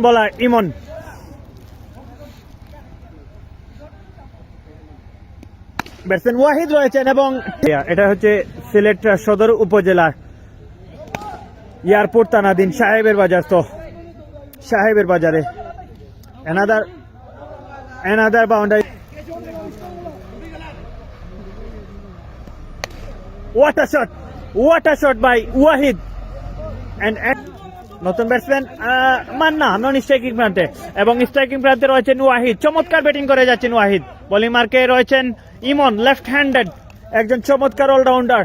বলার ইমন, ব্যাটসম্যান ওয়াহিদ রয়েছেন এবং এটা হচ্ছে সিলেট সদর উপজেলার এয়ারপোর্ট থানাধীন সাহেবের বাজার। তো সাহেবের বাজারে another boundary. What a shot by Wahid and নতুন ব্যাটসম্যান মান্না নন স্ট্রাইকিং প্রান্তে এবং স্ট্রাইকিং প্রান্তে রয়েছেন ওয়াহিদ। চমৎকার ব্যাটিং করে যাচ্ছেন ওয়াহিদ। বোলিং মার্কে রয়েছেন ইমন, লেফট হ্যান্ডেড একজন চমৎকার allrounder.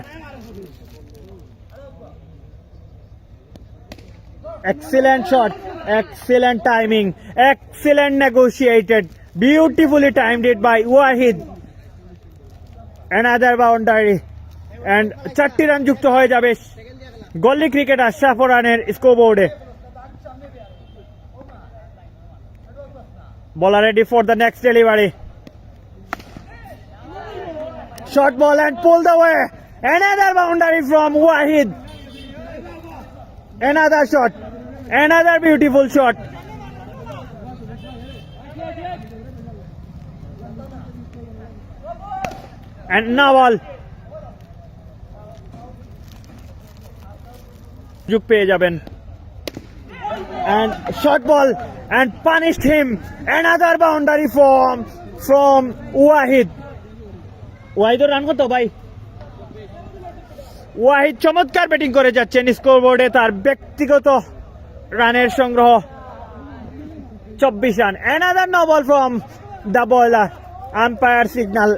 Excellent shot, excellent timing, excellent negotiated, beautifully timed it by Wahid. Another boundary and 4টি রান যুক্ত হয়ে যাবে গল্লি cricketer শাহপরানের স্কোরবোর্ডে। Bowler ready for the next delivery. Short ball and pulled away. Another boundary from Wahid. Another shot. Another beautiful shot. And Nawal. যুগ পেয়ে যাবেন and short ball and punished him. Another boundary from Wahid. Wahid run কত ভাই? ওয়াহিদ চমৎকার batting করে যাচ্ছেন। স্কোরবোর্ডে তার ব্যক্তিগত রানের সংগ্রহ 24 রান। Another no ball from the bowler. Umpire signal.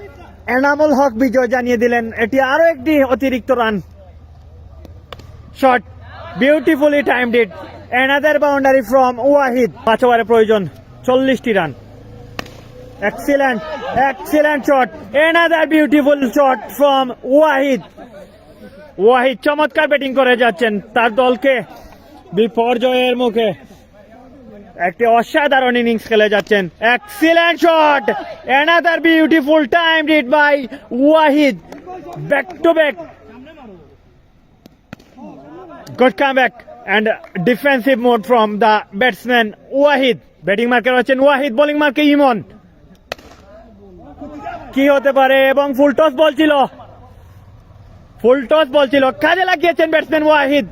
Enamul Haque Bijoy জানিয়ে দিলেন এটি আরো একটি অতিরিক্ত রান। Shot beautifully timed it. Another boundary from Wahid. 5 ওভারে প্রয়োজন 40টি রান। Excellent shot. Another beautiful shot from Wahid. Wahid চমৎকার ব্যাটিং করে যাচ্ছেন, তার দলকে বিপর্যয়ের মুখে একটি অসাধারণ ইনিংস খেলে যাচ্ছেন। Excellent shot, another beautiful timed it by Wahid. Back to back, good comeback and defensive mode from the batsman Wahid. Batting মার্কে রয়েছেন ওয়াহিদ, বোলিং মার্কে ইমন। কি হতে পারে? এবং ফুল টস বল ছিল, কাজে লাগিয়েছেন ব্যাটসম্যান ওয়াহিদ।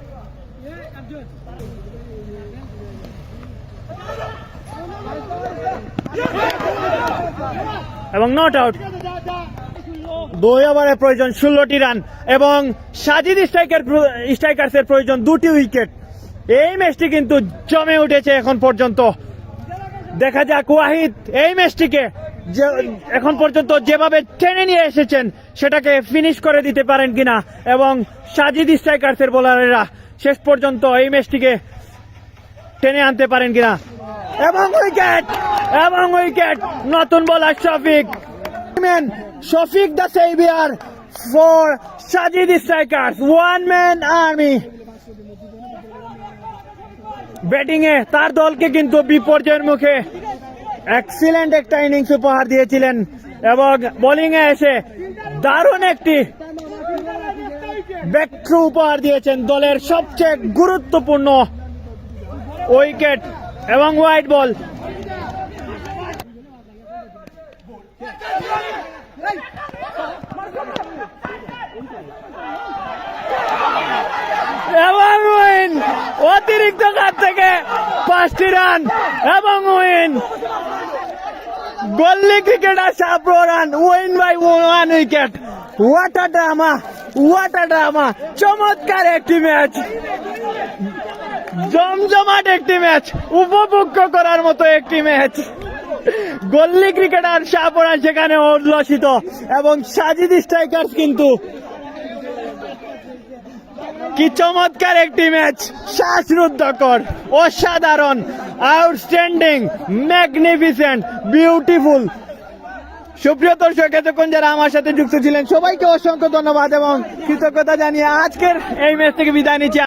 এবং নট আউট। 2 ওভারে প্রয়োজন 16টি রান এবং সাজিদ স্ট্রাইকার্সের প্রয়োজন 2টি উইকেট। এই ম্যাচটি কিন্তু জমে উঠেছে এখন পর্যন্ত। দেখা যাক ওয়াহিদ এই ম্যাচটিকে এখন পর্যন্ত যেভাবে টেনে নিয়ে এসেছেন সেটাকে ফিনিশ করে দিতে পারেন কিনা এবং সাজিদ স্ট্রাইকার্সের বোলারেরা শেষ পর্যন্ত এই ম্যাচটিকে টেনে আনতে পারেন কিনা। এবং উইকেট নতুন bowler Shafiq the saviour for Sajid Strikers. One man army. Batting এ তার দলকে কিন্তু বিপর্যয়ের মুখে এক্সিলেন্ট একটা ইনিংস উপহার দিয়েছিলেন এবং বোলিং এ এসে দারুণ একটি ব্রেকথ্রু উপহার দিয়েছেন। দলের সবচেয়ে গুরুত্বপূর্ণ উইকেট এবং হোয়াইট বল। এবং উইন, অতিরিক্ত কাপ থেকে 5টি রান এবং win. Gully cricketer Shahparan win by 1 wicket. What a drama, চমৎকার একটি ম্যাচ, জমজমাট একটি ম্যাচ, উপভোগ্য করার মতো একটি ম্যাচ। গল্লি ক্রিকেটার শাহপরান সেখানে উল্লসিত এবং সাজিদ স্ট্রাইকার্স কিন্তু কি চমৎকার একটি ম্যাচ, শ্বাসরুদ্ধকর, অসাধারণ, আউটস্ট্যান্ডিং, ম্যাগনিফিসেন্ট, বিউটিফুল। সুপ্রিয় দর্শক, এতক্ষণ যারা আমার সাথে যুক্ত ছিলেন সবাইকে অসংখ্য ধন্যবাদ এবং কৃতজ্ঞতা জানিয়ে আজকের এই ম্যাচ থেকে বিদায় নিচ্ছি।